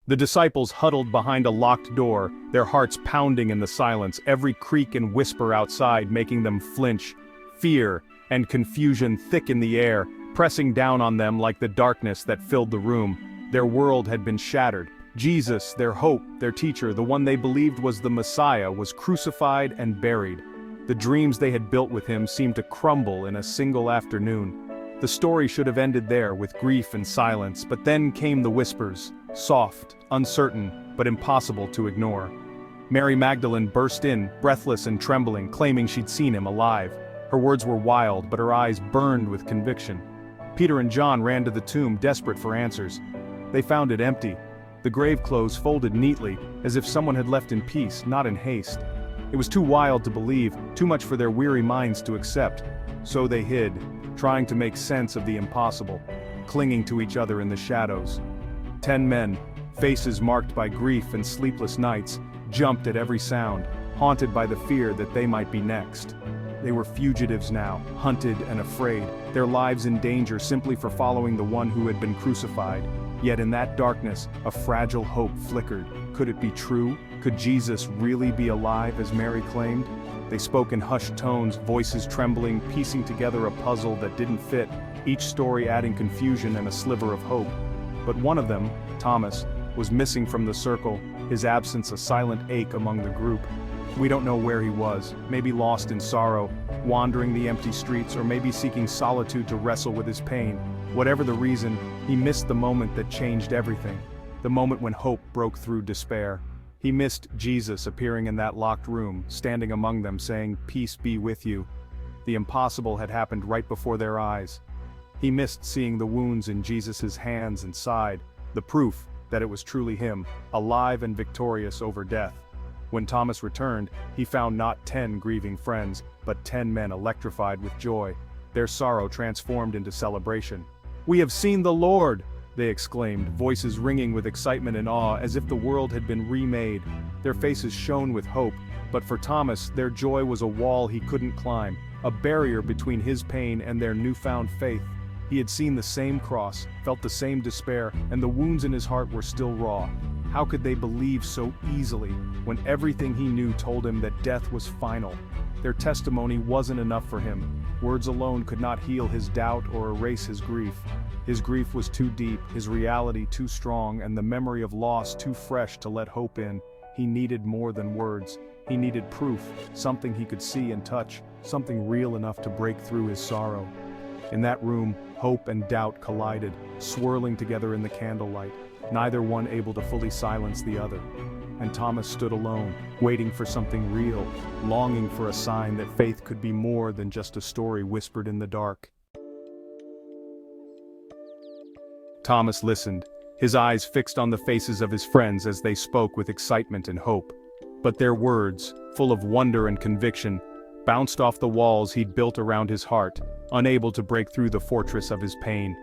The disciples huddled behind a locked door, their hearts pounding in the silence, every creak and whisper outside making them flinch. Fear and confusion thick in the air, pressing down on them like the darkness that filled the room. Their world had been shattered. Jesus, their hope, their teacher, the one they believed was the Messiah, was crucified and buried. The dreams they had built with him seemed to crumble in a single afternoon. The story should have ended there with grief and silence, but then came the whispers, soft, uncertain, but impossible to ignore. Mary Magdalene burst in, breathless and trembling, claiming she'd seen him alive. Her words were wild, but her eyes burned with conviction. Peter and John ran to the tomb, desperate for answers. They found it empty. The grave clothes folded neatly, as if someone had left in peace, not in haste. It was too wild to believe, too much for their weary minds to accept. So they hid, trying to make sense of the impossible, clinging to each other in the shadows. 10 men, faces marked by grief and sleepless nights, jumped at every sound, haunted by the fear that they might be next. They were fugitives now, hunted and afraid, their lives in danger simply for following the one who had been crucified. Yet in that darkness, a fragile hope flickered. Could it be true? Could Jesus really be alive as Mary claimed? They spoke in hushed tones, voices trembling, piecing together a puzzle that didn't fit, each story adding confusion and a sliver of hope. But one of them, Thomas, was missing from the circle, his absence a silent ache among the group. We don't know where he was, maybe lost in sorrow, wandering the empty streets, or maybe seeking solitude to wrestle with his pain. Whatever the reason, he missed the moment that changed everything, the moment when hope broke through despair. He missed Jesus appearing in that locked room, standing among them saying, "Peace be with you." The impossible had happened right before their eyes. He missed seeing the wounds in Jesus' hands and side, the proof that it was truly him, alive and victorious over death. When Thomas returned, he found not 10 grieving friends, but 10 men electrified with joy, their sorrow transformed into celebration. "We have seen the Lord!" they exclaimed, voices ringing with excitement and awe as if the world had been remade. Their faces shone with hope, but for Thomas, their joy was a wall he couldn't climb, a barrier between his pain and their newfound faith. He had seen the same cross, felt the same despair, and the wounds in his heart were still raw. How could they believe so easily, when everything he knew told him that death was final? Their testimony wasn't enough for him. Words alone could not heal his doubt or erase his grief. His grief was too deep, his reality too strong, and the memory of loss too fresh to let hope in. He needed more than words. He needed proof, something he could see and touch, something real enough to break through his sorrow. In that room, hope and doubt collided, swirling together in the candlelight, neither one able to fully silence the other. And Thomas stood alone, waiting for something real, longing for a sign that faith could be more than just a story whispered in the dark. Thomas listened, his eyes fixed on the faces of his friends as they spoke with excitement and hope. But their words, full of wonder and conviction, bounced off the walls he'd built around his heart, unable to break through the fortress of his pain.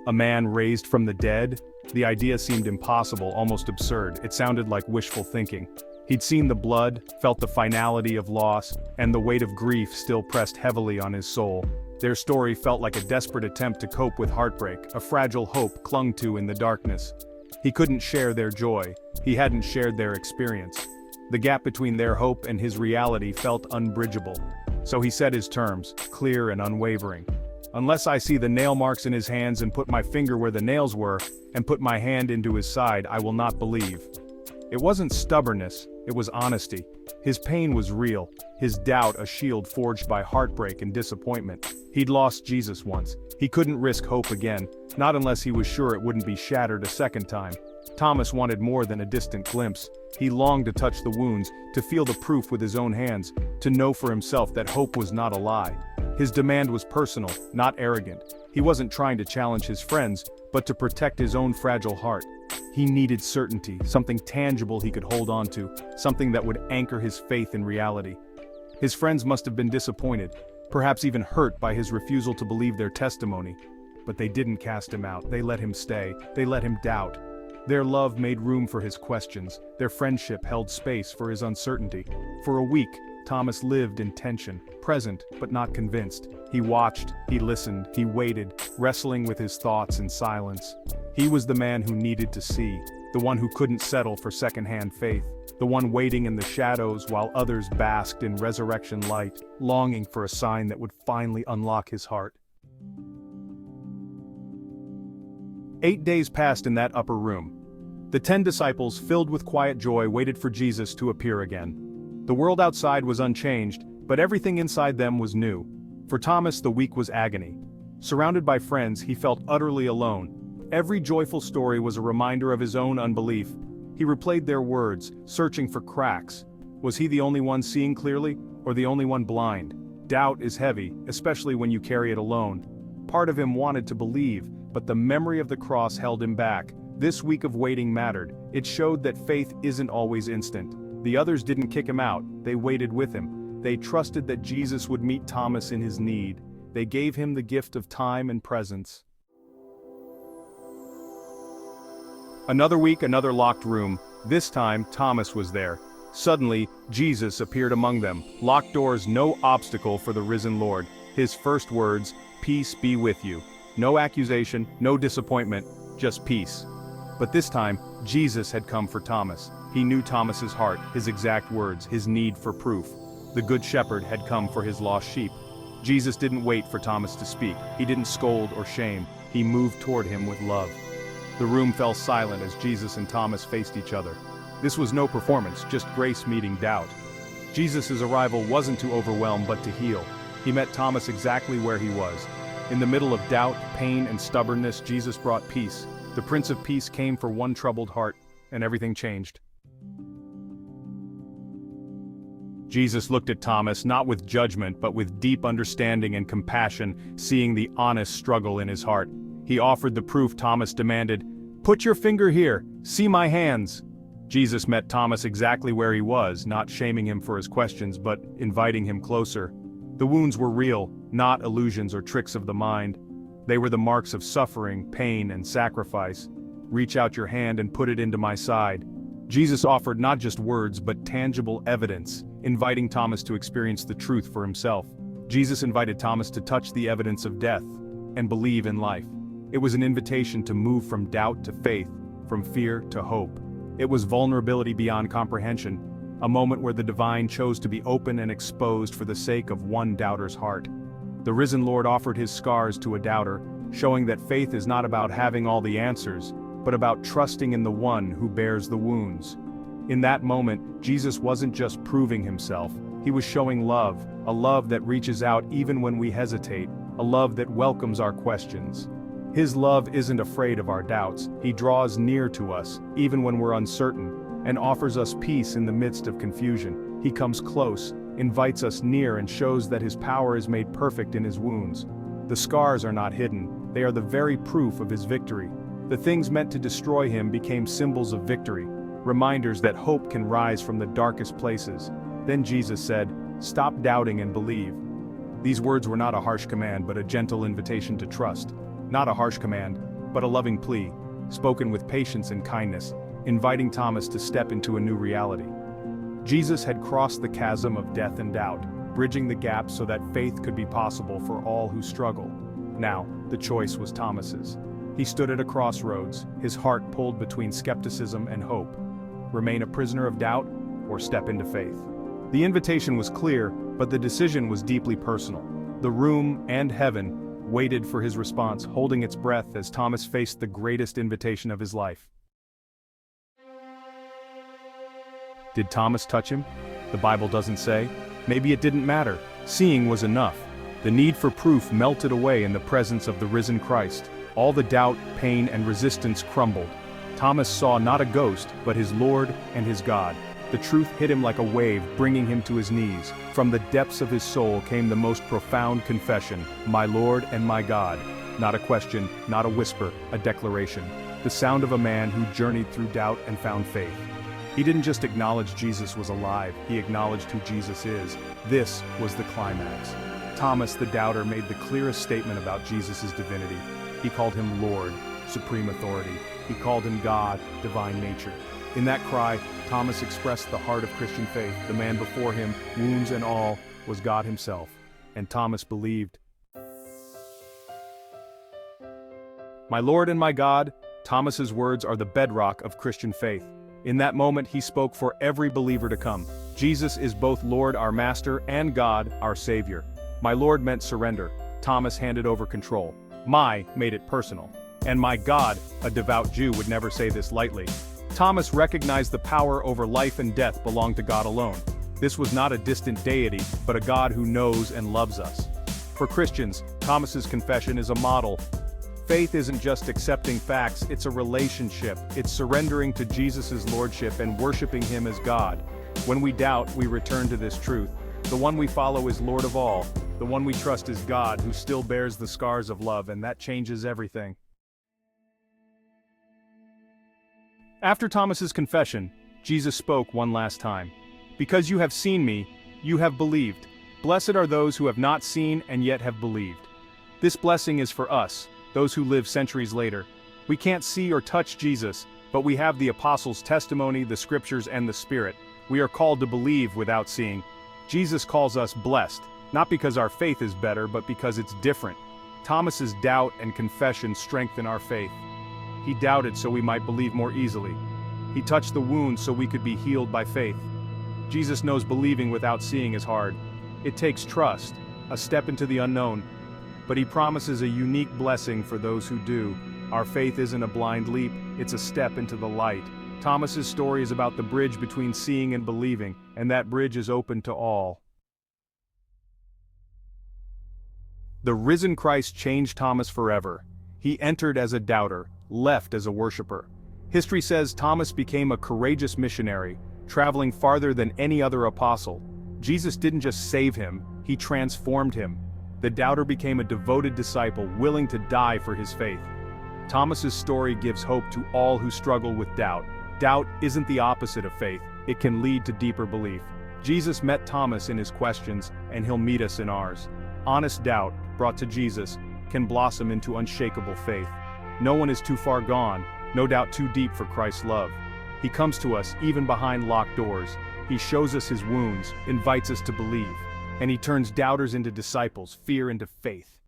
A man raised from the dead? The idea seemed impossible, almost absurd. It sounded like wishful thinking. He'd seen the blood, felt the finality of loss, and the weight of grief still pressed heavily on his soul. Their story felt like a desperate attempt to cope with heartbreak, a fragile hope clung to in the darkness. He couldn't share their joy. He hadn't shared their experience. The gap between their hope and his reality felt unbridgeable. So he set his terms, clear and unwavering. "Unless I see the nail marks in his hands and put my finger where the nails were, and put my hand into his side, I will not believe." It wasn't stubbornness, it was honesty. His pain was real, his doubt a shield forged by heartbreak and disappointment. He'd lost Jesus once. He couldn't risk hope again, not unless he was sure it wouldn't be shattered a second time. Thomas wanted more than a distant glimpse. He longed to touch the wounds, to feel the proof with his own hands, to know for himself that hope was not a lie. His demand was personal, not arrogant. He wasn't trying to challenge his friends, but to protect his own fragile heart. He needed certainty, something tangible he could hold on to, something that would anchor his faith in reality. His friends must have been disappointed, perhaps even hurt by his refusal to believe their testimony. But they didn't cast him out, they let him stay, they let him doubt. Their love made room for his questions, their friendship held space for his uncertainty. For a week, Thomas lived in tension, present but not convinced. He watched, he listened, he waited, wrestling with his thoughts in silence. He was the man who needed to see, the one who couldn't settle for second-hand faith, the one waiting in the shadows while others basked in resurrection light, longing for a sign that would finally unlock his heart. 8 days passed in that upper room. The 10 disciples, filled with quiet joy, waited for Jesus to appear again. The world outside was unchanged, but everything inside them was new. For Thomas, the week was agony. Surrounded by friends, he felt utterly alone. Every joyful story was a reminder of his own unbelief. He replayed their words, searching for cracks. Was he the only one seeing clearly, or the only one blind? Doubt is heavy, especially when you carry it alone. Part of him wanted to believe, but the memory of the cross held him back. This week of waiting mattered. It showed that faith isn't always instant. The others didn't kick him out, they waited with him. They trusted that Jesus would meet Thomas in his need. They gave him the gift of time and presence. Another week, another locked room. This time, Thomas was there. Suddenly, Jesus appeared among them. Locked doors, no obstacle for the risen Lord. His first words, "Peace be with you." No accusation, no disappointment, just peace. But this time, Jesus had come for Thomas. He knew Thomas's heart, his exact words, his need for proof. The Good Shepherd had come for his lost sheep. Jesus didn't wait for Thomas to speak. He didn't scold or shame. He moved toward him with love. The room fell silent as Jesus and Thomas faced each other. This was no performance, just grace meeting doubt. Jesus' arrival wasn't to overwhelm but to heal. He met Thomas exactly where he was. In the middle of doubt, pain, and stubbornness, Jesus brought peace. The Prince of Peace came for one troubled heart, and everything changed. Jesus looked at Thomas not with judgment but with deep understanding and compassion, seeing the honest struggle in his heart. He offered the proof Thomas demanded. "Put your finger here, see my hands." Jesus met Thomas exactly where he was, not shaming him for his questions but inviting him closer. The wounds were real, not illusions or tricks of the mind. They were the marks of suffering, pain, and sacrifice. "Reach out your hand and put it into my side." Jesus offered not just words but tangible evidence, inviting Thomas to experience the truth for himself. Jesus invited Thomas to touch the evidence of death and believe in life. It was an invitation to move from doubt to faith, from fear to hope. It was vulnerability beyond comprehension, a moment where the divine chose to be open and exposed for the sake of one doubter's heart. The risen Lord offered his scars to a doubter, showing that faith is not about having all the answers, but about trusting in the one who bears the wounds. In that moment, Jesus wasn't just proving himself, he was showing love, a love that reaches out even when we hesitate, a love that welcomes our questions. His love isn't afraid of our doubts, he draws near to us, even when we're uncertain, and offers us peace in the midst of confusion. He comes close, invites us near and shows that his power is made perfect in his wounds. The scars are not hidden, they are the very proof of his victory. The things meant to destroy him became symbols of victory, reminders that hope can rise from the darkest places. Then Jesus said, "Stop doubting and believe." These words were not a harsh command but a gentle invitation to trust. Not a harsh command, but a loving plea, spoken with patience and kindness, inviting Thomas to step into a new reality. Jesus had crossed the chasm of death and doubt, bridging the gap so that faith could be possible for all who struggle. Now, the choice was Thomas's. He stood at a crossroads, his heart pulled between skepticism and hope. Remain a prisoner of doubt, or step into faith. The invitation was clear, but the decision was deeply personal. The room and heaven waited for his response, holding its breath as Thomas faced the greatest invitation of his life. Did Thomas touch him? The Bible doesn't say. Maybe it didn't matter. Seeing was enough. The need for proof melted away in the presence of the risen Christ. All the doubt, pain, and resistance crumbled. Thomas saw not a ghost, but his Lord and his God. The truth hit him like a wave, bringing him to his knees. From the depths of his soul came the most profound confession, "My Lord and my God." Not a question, not a whisper, a declaration. The sound of a man who journeyed through doubt and found faith. He didn't just acknowledge Jesus was alive, he acknowledged who Jesus is. This was the climax. Thomas the doubter made the clearest statement about Jesus' divinity. He called him Lord, supreme authority. He called him God, divine nature. In that cry, Thomas expressed the heart of Christian faith. The man before him, wounds and all, was God himself. And Thomas believed. "My Lord and my God," Thomas's words are the bedrock of Christian faith. In that moment he spoke for every believer to come. Jesus is both Lord our Master and God our Savior. My Lord meant surrender. Thomas handed over control. My made it personal. And my God, a devout Jew, would never say this lightly. Thomas recognized the power over life and death belonged to God alone. This was not a distant deity, but a God who knows and loves us. For Christians, Thomas's confession is a model. Faith isn't just accepting facts, it's a relationship. It's surrendering to Jesus' lordship and worshiping him as God. When we doubt, we return to this truth. The one we follow is Lord of all. The one we trust is God, who still bears the scars of love, and that changes everything. After Thomas's confession, Jesus spoke one last time. Because you have seen me, you have believed. Blessed are those who have not seen and yet have believed. This blessing is for us, those who live centuries later. We can't see or touch Jesus, but we have the apostles' testimony, the scriptures, and the Spirit. We are called to believe without seeing. Jesus calls us blessed, not because our faith is better, but because it's different. Thomas's doubt and confession strengthen our faith. He doubted so we might believe more easily. He touched the wound so we could be healed by faith. Jesus knows believing without seeing is hard. It takes trust, a step into the unknown. But he promises a unique blessing for those who do. Our faith isn't a blind leap, it's a step into the light. Thomas's story is about the bridge between seeing and believing, and that bridge is open to all. The risen Christ changed Thomas forever. He entered as a doubter, left as a worshiper. History says Thomas became a courageous missionary, traveling farther than any other apostle. Jesus didn't just save him, he transformed him. The doubter became a devoted disciple, willing to die for his faith. Thomas's story gives hope to all who struggle with doubt. Doubt isn't the opposite of faith, it can lead to deeper belief. Jesus met Thomas in his questions, and he'll meet us in ours. Honest doubt, brought to Jesus, can blossom into unshakable faith. No one is too far gone, no doubt too deep for Christ's love. He comes to us even behind locked doors. He shows us his wounds, invites us to believe, and he turns doubters into disciples, fear into faith.